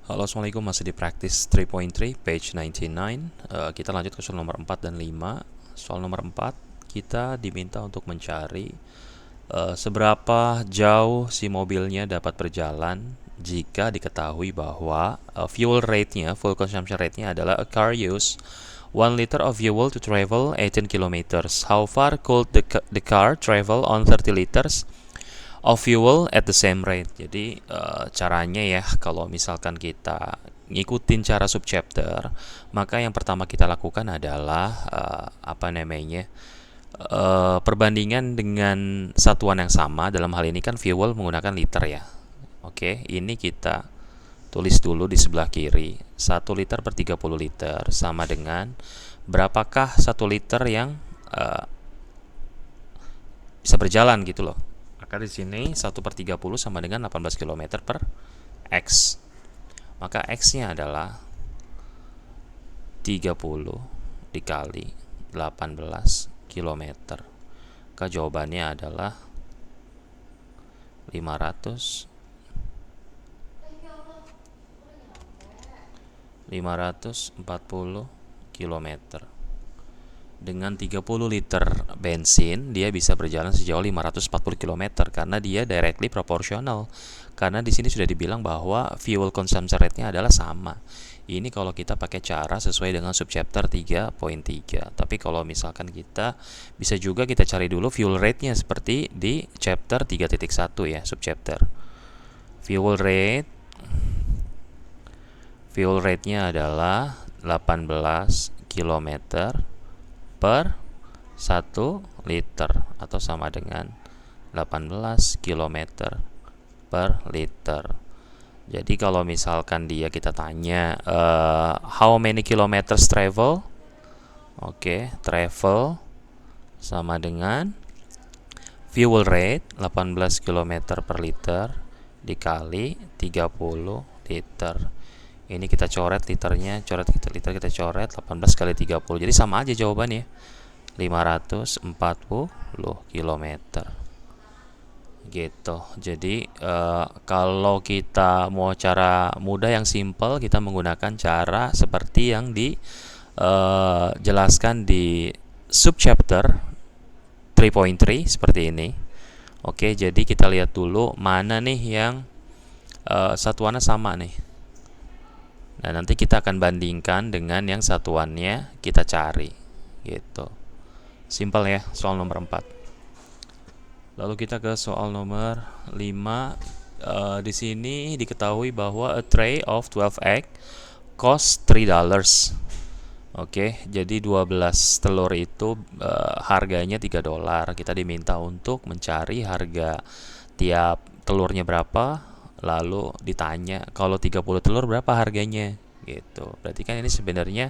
Halo, Assalamualaikum. Masih di Practice 3.3, page 99. Kita lanjut ke soal nomor 4 dan 5. Soal nomor 4, kita diminta untuk mencari seberapa jauh si mobilnya dapat berjalan jika diketahui bahwa fuel rate-nya, fuel consumption rate-nya adalah a car use 1 liter of fuel to travel 18 kilometers. How far could the car travel on 30 liters of fuel at the same rate? Jadi caranya ya, kalau misalkan kita ngikutin cara subchapter, maka yang pertama kita lakukan adalah perbandingan dengan satuan yang sama. Dalam hal ini kan fuel menggunakan liter ya. Oke, ini kita tulis dulu di sebelah kiri. 1 liter per 30 liter sama dengan berapakah 1 liter yang bisa berjalan gitu loh. Maka di sini 1/30 sama dengan 18 km per X. Maka X-nya adalah 30 dikali 18 km. Maka jawabannya adalah 540 km. Dengan 30 liter bensin, dia bisa berjalan sejauh 540 km karena dia directly proportional. Karena di sini sudah dibilang bahwa fuel consumption rate-nya adalah sama. Ini kalau kita pakai cara sesuai dengan subchapter 3.3. Tapi kalau misalkan kita bisa juga kita cari dulu fuel rate-nya seperti di chapter 3.1 ya, subchapter. Fuel rate-nya adalah 18 km per 1 liter atau sama dengan 18 km per liter. Jadi kalau misalkan kita tanya how many kilometers travel, travel sama dengan fuel rate 18 km per liter dikali 30 liter. Ini kita coret liternya, kita coret 18 kali 30. Jadi sama aja jawabannya. 540 km. Gitu. Jadi kalau kita mau cara mudah yang simple, kita menggunakan cara seperti yang dijelaskan di subchapter 3.3 seperti ini. Oke, jadi kita lihat dulu mana nih yang satuannya sama nih. Nah, nanti kita akan bandingkan dengan yang satuannya kita cari. Gitu. Simpel ya, soal nomor 4. Lalu kita ke soal nomor 5. Di sini diketahui bahwa a tray of 12 egg cost $3. Oke, jadi 12 telur itu harganya $3. Kita diminta untuk mencari harga tiap telurnya berapa, lalu ditanya kalau 30 telur berapa harganya gitu. Berarti kan ini sebenarnya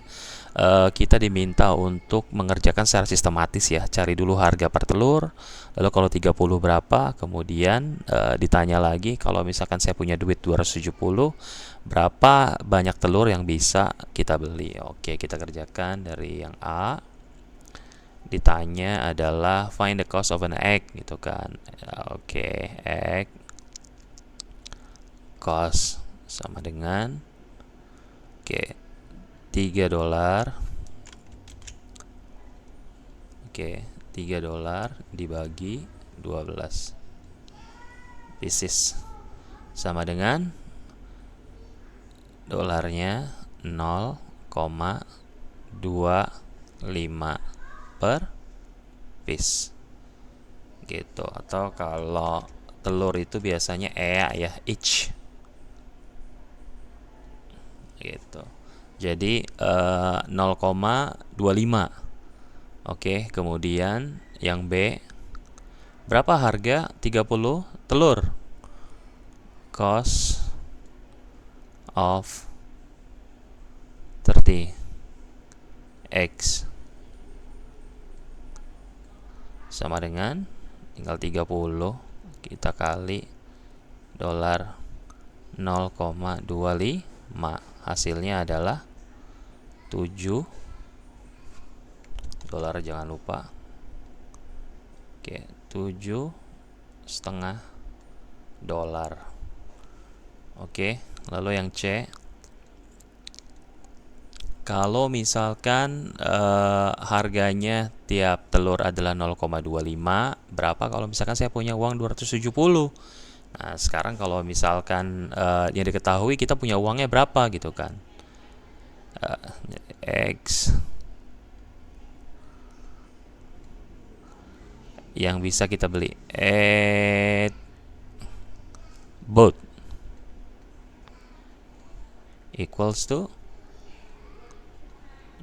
kita diminta untuk mengerjakan secara sistematis ya. Cari dulu harga per telur, lalu kalau 30 berapa, kemudian ditanya lagi kalau misalkan saya punya duit 270, berapa banyak telur yang bisa kita beli. Oke, kita kerjakan dari yang A. Ditanya adalah find the cost of an egg gitu kan. Oke, egg cost sama dengan $3. $3 dibagi 12 pieces sama dengan dolarnya 0,25 per piece gitu. Atau kalau telur itu biasanya ya, each gitu. Jadi 0,25. Oke, kemudian yang B, berapa harga 30 telur? Cost of 30 eggs sama dengan tinggal 30 kita kali dolar 0,25. Hasilnya adalah $7, jangan lupa. Oke, $7,5. Oke, lalu yang C, Kalau misalkan harganya tiap telur adalah 0,25, berapa kalau misalkan saya punya uang 270? Nah, sekarang kalau misalkan yang diketahui kita punya uangnya berapa gitu kan. X yang bisa kita beli. Both equals to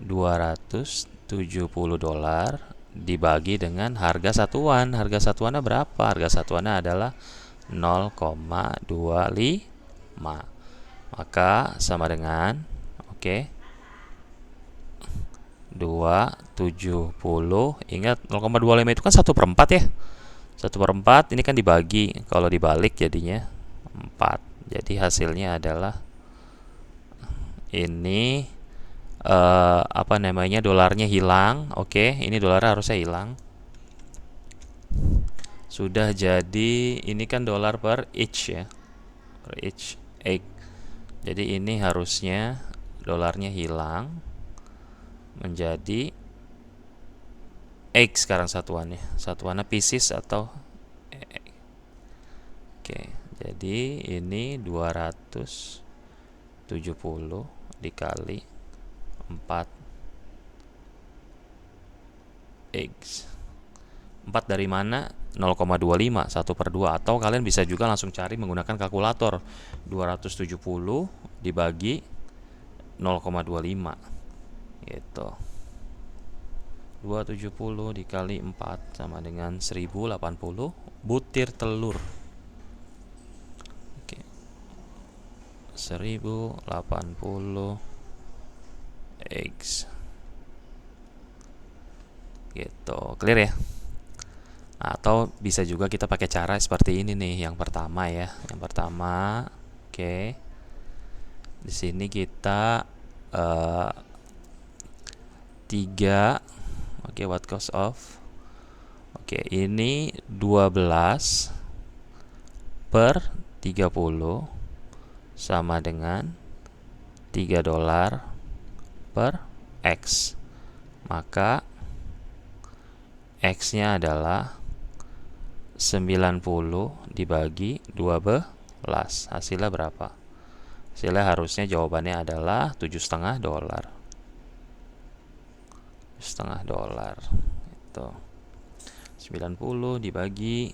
$270 dibagi dengan harga satuan. Harga satuannya berapa? Harga satuannya adalah 0,25. Maka sama dengan 270. Ingat 0,25 itu kan 1/4 ya. 1/4 ini kan dibagi. Kalau dibalik jadinya 4. Jadi hasilnya adalah ini dolarnya hilang. Ini dolarnya harusnya hilang. Sudah jadi ini kan dolar per each ya. Per each egg. Jadi ini harusnya dolarnya hilang menjadi egg sekarang satuannya. Satuannya pieces atau egg. Jadi ini 270 dikali 4 eggs. 4 dari mana? 0,25, 1/2. Atau kalian bisa juga langsung cari menggunakan kalkulator. 270 dibagi 0,25 gitu. 270 dikali 4 sama dengan 1080 butir telur. 1080 eggs gitu. Clear ya? Atau bisa juga kita pakai cara seperti ini nih. Yang pertama ya. Yang pertama, di sini kita 3. What cost of? Ini 12 per 30 sama dengan $3 per X. Maka X-nya adalah 90 dibagi 12. Hasilnya berapa? Hasilnya harusnya jawabannya adalah $7,5. $7,5 itu 90 dibagi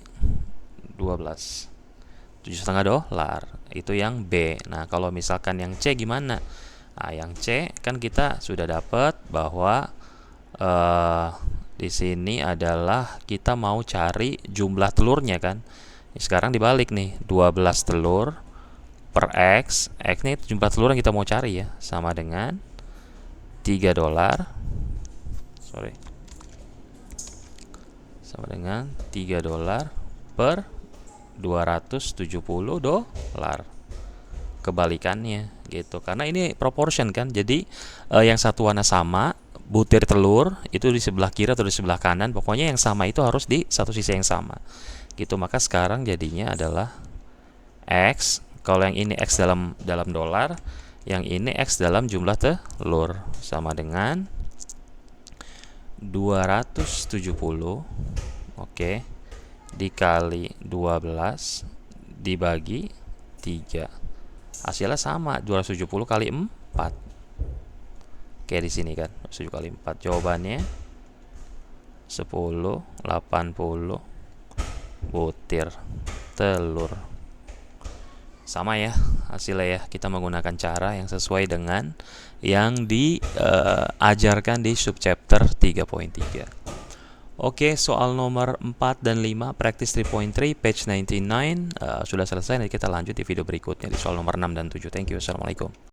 12, $7,5. Itu yang B. Nah, kalau misalkan yang C gimana? Nah, yang C kan kita sudah dapat bahwa di sini adalah kita mau cari jumlah telurnya kan. Sekarang dibalik nih, 12 telur per X. X ini jumlah telur yang kita mau cari ya, sama dengan $3. Sama dengan $3 per 270 dolar. Kebalikannya gitu. Karena ini proportion kan. Jadi yang satuannya sama, butir telur itu di sebelah kiri atau di sebelah kanan, pokoknya yang sama itu harus di satu sisi yang sama gitu. Maka sekarang jadinya adalah X. Kalau yang ini X dalam dolar, yang ini X dalam jumlah telur, sama dengan 270 dikali 12 dibagi 3. Hasilnya sama, 270 kali 4. Di sini kan 7 kali 4. Jawabannya 1080 butir telur. Sama ya hasilnya ya. Kita menggunakan cara yang sesuai dengan yang diajarkan di subchapter 3.3. Soal nomor 4 dan 5 practice 3.3 page 99 sudah selesai. Nanti kita lanjut di video berikutnya di soal nomor 6 dan 7. Thank you. Assalamualaikum.